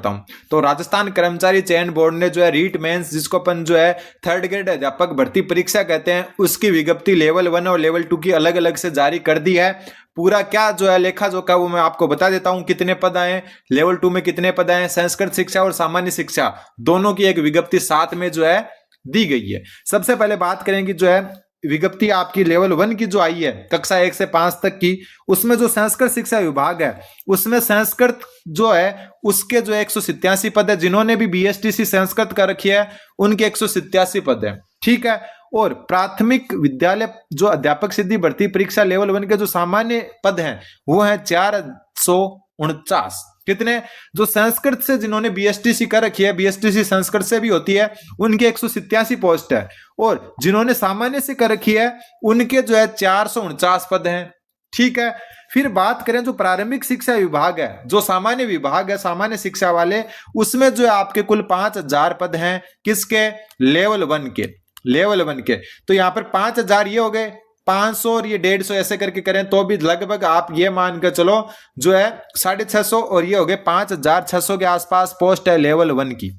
पढ़ता हूँ। तो राजस्थान कर्मचारी चयन बोर्ड ने जो है रीट मेंस, जिसको अपन जो है थर्ड ग्रेड अध्यापक भर्ती परीक्षा कहते हैं, उसकी विज्ञप्ति लेवल 1 और लेवल 2 की अलग अलग से जारी कर दी है। पूरा क्या जो है लेखा जोखा वो मैं आपको बता देता हूं, कितने पद आए, लेवल 2 में कितने पद आए, संस्कृत शिक्षा और सामान्य शिक्षा दोनों की एक विज्ञप्ति साथ में जो है दी गई है। सबसे पहले बात करेंगे जो है विज्ञप्ति आपकी लेवल 1 की जो आई है कक्षा 1 से 5 तक की, उसमें जो संस्कृत शिक्षा विभाग है उसमें संस्कृत जो है उसके जो 187 पद है, जिन्होंने भी बीएसटीसी संस्कृत कर रखी है उनके 187 पद है, ठीक है। और प्राथमिक विद्यालय जो अध्यापक सिद्धि भर्ती परीक्षा लेवल 1 के जो सामान्य पद हैं वो है 449। कितने? जो संस्कृत से जिन्होंने बीएसटीसी कर रखी है, बीएसटीसी संस्कृत से भी होती है, उनके 187 पोस्ट है, और जिन्होंने सामान्य से कर रखी है उनके जो है 449 पद हैं, ठीक है। फिर बात करें जो प्रारंभिक शिक्षा विभाग है, जो सामान्य विभाग है, सामान्य शिक्षा वाले, उसमें जो है आपके कुल 5000 पद हैं, किसके? लेवल 1 के, लेवल 1 के। तो यहां पर 5000 ये हो गए, 500 और ये 150 ऐसे करके करें तो भी लगभग आप ये मान कर चलो जो है 650 और ये हो गए 5600 के आसपास पोस्ट है लेवल 1 की।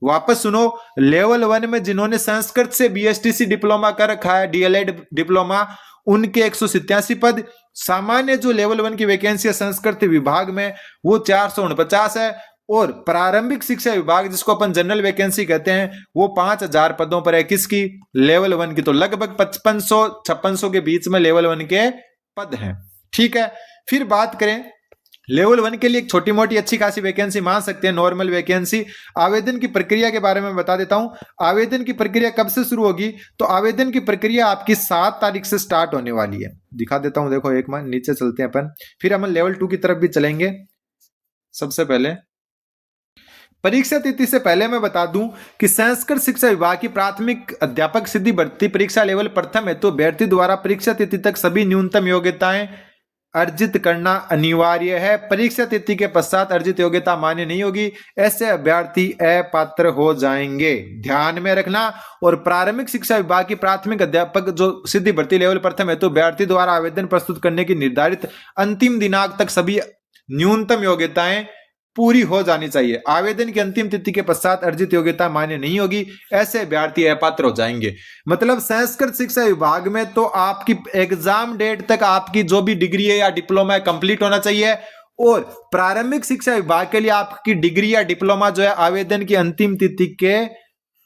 वापस सुनो, लेवल 1 में जिन्होंने संस्कृत से बीएसटीसी डिप्लोमा कर रखा है, डीएलएड डिप्लोमा, उनके 187 पद। सामान्य जो लेवल 1 की वैकेंसी है संस्कृत विभाग में वो 449 है, और प्रारंभिक शिक्षा विभाग जिसको अपन जनरल वैकेंसी कहते हैं वो 5000 पदों पर है, किसकी? लेवल 1 की। तो लगभग 5500-5600 के बीच में लेवल 1 के पद हैं, ठीक है। फिर बात करें लेवल 1 के लिए एक छोटी मोटी अच्छी खासी वैकेंसी मान सकते हैं, नॉर्मल वैकेंसी। आवेदन की प्रक्रिया के बारे में बता देता हूं। आवेदन की प्रक्रिया कब से शुरू होगी? तो आवेदन की प्रक्रिया आपकी 7 तारीख से स्टार्ट होने वाली है। दिखा देता हूं, देखो एक मिनट नीचे चलते हैं अपन, फिर हम लेवल 2 की तरफ भी चलेंगे। सबसे पहले परीक्षा तिथि से पहले मैं बता दूं कि संस्कृत शिक्षा विभाग की प्राथमिक अध्यापक सिद्धि भर्ती परीक्षा लेवल प्रथम है, तो अभ्यर्थी द्वारा परीक्षा तिथि तक सभी न्यूनतम योग्यताएं अर्जित करना अनिवार्य है। परीक्षा तिथि के पश्चात अर्जित योग्यता मान्य नहीं होगी, ऐसे अभ्यर्थी अपात्र हो जाएंगे, ध्यान में रखना। और प्रारंभिक शिक्षा विभाग की प्राथमिक अध्यापक जो सिद्धि भर्ती लेवल प्रथम है, तो अभ्यर्थी द्वारा आवेदन प्रस्तुत करने की निर्धारित अंतिम दिनांक तक सभी न्यूनतम योग्यताएं पूरी हो जानी चाहिए। आवेदन की अंतिम तिथि के पश्चात अर्जित योग्यता मान्य नहीं होगी, ऐसे अभ्यर्थी अपात्र हो जाएंगे। मतलब संस्कृत शिक्षा विभाग में तो आपकी एग्जाम डेट तक आपकी जो भी डिग्री है या डिप्लोमा है कंप्लीट होना चाहिए, और प्रारंभिक शिक्षा विभाग के लिए आपकी डिग्री या डिप्लोमा जो है आवेदन की अंतिम तिथि के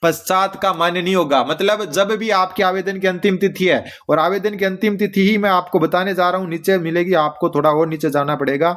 पश्चात का मान्य नहीं होगा। मतलब जब भी आपकी आवेदन की अंतिम तिथि है, और आवेदन की अंतिम तिथि ही मैं आपको बताने जा रहा हूं, नीचे मिलेगी, आपको थोड़ा और नीचे जाना पड़ेगा।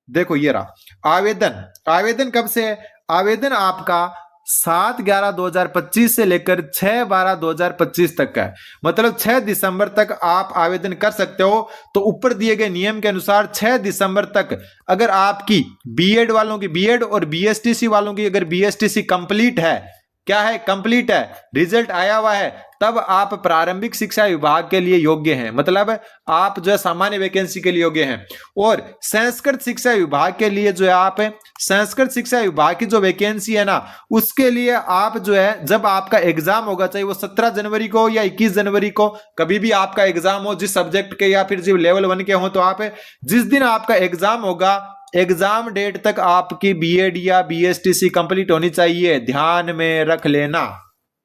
देखो ये रहा आवेदन। आवेदन कब से है? आवेदन आपका 7/11/2025 से लेकर 6/12/2025 तक का है। मतलब 6 दिसंबर तक आप आवेदन कर सकते हो। तो ऊपर दिए गए नियम के अनुसार 6 दिसंबर तक अगर आपकी बीएड वालों की बीएड और बीएसटीसी वालों की अगर बीएसटीसी कंप्लीट है, क्या है? कंप्लीट है, रिजल्ट आया हुआ है, तब आप प्रारंभिक शिक्षा विभाग के लिए योग्य हैं। मतलब आप जो है सामान्य वैकेंसी के लिए योग्य हैं। और संस्कृत शिक्षा विभाग के लिए जो है आप संस्कृत शिक्षा विभाग की जो वैकेंसी है ना, उसके लिए आप जो है जब आपका एग्जाम होगा, चाहे वो 17 जनवरी को या 21 जनवरी को, कभी भी आपका एग्जाम हो जिस सब्जेक्ट के या फिर जो लेवल 1 के हो, तो आप जिस दिन आपका एग्जाम होगा, एग्जाम डेट तक आपकी बीएड या बीएसटीसी कंप्लीट होनी चाहिए, ध्यान में रख लेना,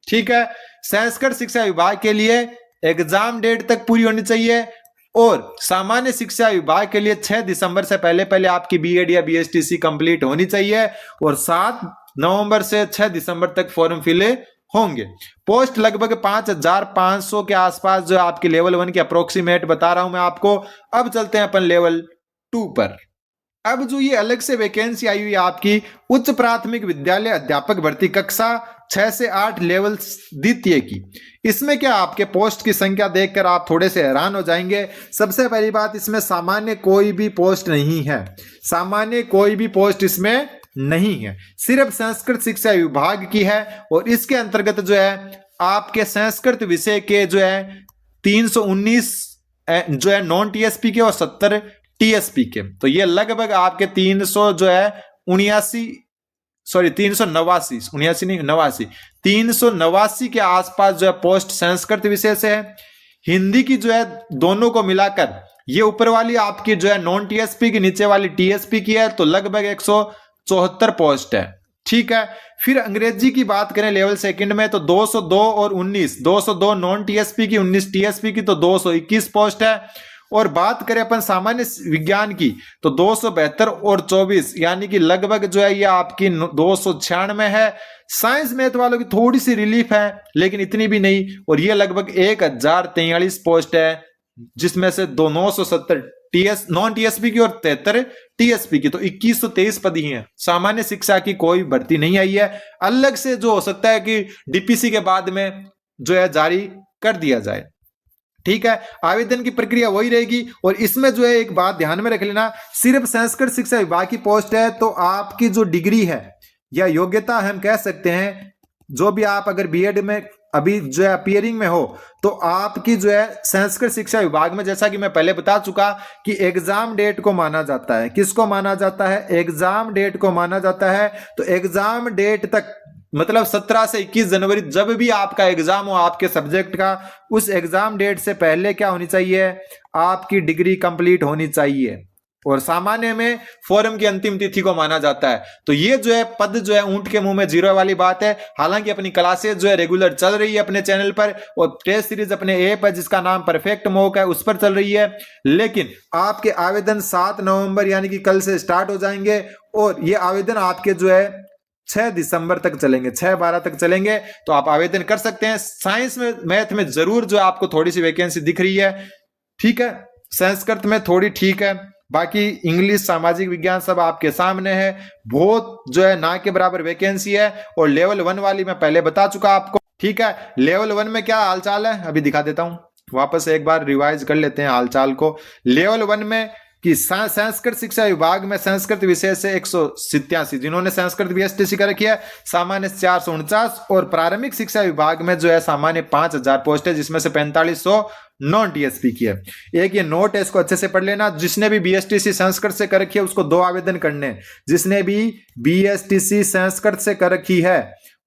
ठीक है। संस्कृत शिक्षा विभाग के लिए एग्जाम डेट तक पूरी होनी चाहिए, और सामान्य शिक्षा विभाग के लिए 6 दिसंबर से पहले पहले आपकी बीएड या बीएसटीसी कंप्लीट होनी चाहिए, और 7 नवंबर से 6 दिसंबर तक फॉर्म फिल होंगे। पोस्ट लगभग 5500 के आसपास जो आपकी लेवल 1 की अप्रोक्सीमेट बता रहा हूं मैं आपको। अब चलते हैं अपन लेवल 2 पर। अब जो ये अलग से वैकेंसी आई हुई है आपकी उच्च प्राथमिक विद्यालय अध्यापक भर्ती कक्षा 6 से 8 लेवल द्वितीय की, इसमें क्या आपके पोस्ट की संख्या देखकर आप थोड़े से हैरान हो जाएंगे। सबसे पहली बात, इसमें सामान्य कोई भी पोस्ट नहीं है, सामान्य कोई भी पोस्ट इसमें नहीं है, सिर्फ संस्कृत शिक्षा विभाग की है। और इसके अंतर्गत जो है आपके संस्कृत विषय के जो है 319 जो है नॉन टीएसपी के और 70 टीएसपी के, तो ये लगभग आपके 300 जो है 389 के आसपास जो है पोस्ट संस्कृत विषय से है। हिंदी की जो है दोनों को मिलाकर ये ऊपर वाली आपकी जो है नॉन टीएसपी की, नीचे वाली टीएसपी की है, तो लगभग 74 पोस्ट है। ठीक है, फिर अंग्रेजी की बात करें लेवल सेकंड में तो 202 और 19, 202 नॉन टीएसपी की, 19 टीएसपी की, तो 221 पोस्ट है। और बात करें अपन सामान्य विज्ञान की तो 272 और 24, यानी कि लगभग जो है ये आपकी 296 है। साइंस मैथ वालों की थोड़ी सी रिलीफ है लेकिन इतनी भी नहीं, और ये लगभग 1043 पोस्ट है, जिसमें से 970 नॉन टीएसपी की और 73 टीएसपी की, तो 2123 पद ही हैं। सामान्य शिक्षा की कोई भर्ती नहीं आई है। अलग से जो हो सकता है कि डीपीसी के बाद में जो है जारी कर दिया जाए। ठीक है, आवेदन की प्रक्रिया वही रहेगी। और इसमें जो है एक बात ध्यान में रख लेना, सिर्फ संस्कृत शिक्षा विभाग की पोस्ट है तो आपकी जो डिग्री है या योग्यता हम कह सकते हैं, जो भी आप अगर बीएड में अभी जो है अपियरिंग में हो तो आपकी जो है संस्कृत शिक्षा विभाग में, जैसा कि मैं पहले बता चुका कि एग्जाम डेट को माना जाता है। किसको माना जाता है? एग्जाम डेट को माना जाता है। तो एग्जाम डेट तक मतलब 17 से 21 जनवरी जब भी आपका एग्जाम हो आपके सब्जेक्ट का, उस एग्जाम डेट से पहले क्या होनी चाहिए? आपकी डिग्री कंप्लीट होनी चाहिए। और सामान्य में फॉरम की अंतिम तिथि को माना जाता है। तो ये जो है पद जो है ऊंट के मुंह में जीरो वाली बात है। हालांकि अपनी क्लासेस जो है रेगुलर चल रही है अपने चैनल पर, और टेस्ट सीरीज अपने ऐप है जिसका नाम परफेक्ट मॉक है उस पर चल रही है। लेकिन आपके आवेदन 7 नवंबर यानी कि कल से स्टार्ट हो जाएंगे, और ये आवेदन आपके जो है 6 दिसंबर तक चलेंगे, 6-12 तक चलेंगे। तो आप आवेदन कर सकते हैं। साइंस में मैथ में जरूर जो है आपको थोड़ी सी वैकेंसी दिख रही है। ठीक है, संस्कृत में थोड़ी ठीक है, बाकी इंग्लिश सामाजिक विज्ञान सब आपके सामने है। बहुत जो है ना के बराबर वैकेंसी है। और लेवल 1 वाली मैं पहले बता चुका आपको। ठीक है, लेवल 1 में क्या हालचाल है अभी दिखा देता हूं, वापस एक बार रिवाइज कर लेते हैं हालचाल को। लेवल 1 में कि संस्कृत शिक्षा विभाग में संस्कृत विषय से 187 जिन्होंने संस्कृत बीएसटीसी कर रखी है, सामान्य 449, और प्रारंभिक शिक्षा विभाग में जो है सामान्य 5000 पोस्ट है, जिसमें से 4500 नॉन टीएसपी की है। एक ये नोट है, इसको अच्छे से पढ़ लेना। जिसने भी बीएसटीसी संस्कृत से कर रखी है उसको 2 आवेदन करने हैं। जिसने भी बीएसटीसी संस्कृत से कर रखी है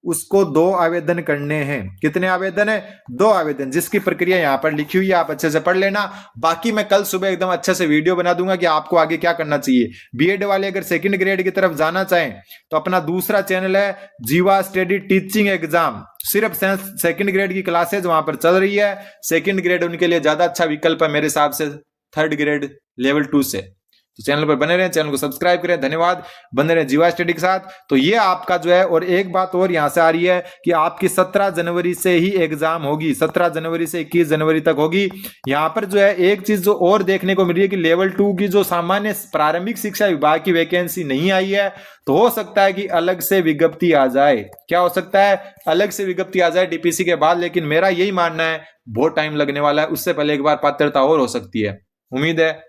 उसको 2 आवेदन करने हैं। कितने आवेदन है? 2 आवेदन, जिसकी प्रक्रिया यहां पर लिखी हुई है, आप अच्छे से पढ़ लेना। बाकी मैं कल सुबह एकदम अच्छे से वीडियो बना दूंगा कि आपको आगे क्या करना चाहिए। बीएड वाले अगर सेकंड ग्रेड की तरफ जाना चाहें तो अपना दूसरा चैनल है जीवा स्टडी टीचिंग एग्जाम, सिर्फ सेकंड ग्रेड की क्लासेज वहां पर चल रही है। सेकंड ग्रेड उनके लिए ज्यादा अच्छा विकल्प है मेरे हिसाब से थर्ड ग्रेड लेवल 2 से। तो चैनल पर बने रहें, चैनल को सब्सक्राइब करें। धन्यवाद, बने रहें जीवा स्टडी के साथ। तो ये आपका जो है, और एक बात और यहां से आ रही है कि आपकी 17 जनवरी से ही एग्जाम होगी, 17 जनवरी से 21 जनवरी तक होगी। यहां पर जो है एक चीज जो और देखने को मिल रही है कि लेवल 2 की जो सामान्य प्रारंभिक शिक्षा विभाग की वैकेंसी नहीं आई है, तो हो सकता है कि अलग से विज्ञप्ति आ जाए। क्या हो सकता है? अलग से विज्ञप्ति आ जाए डीपीसी के बाद। लेकिन मेरा यही मानना है बहुत टाइम लगने वाला है, उससे पहले एक बार पात्रता और हो सकती है। उम्मीद है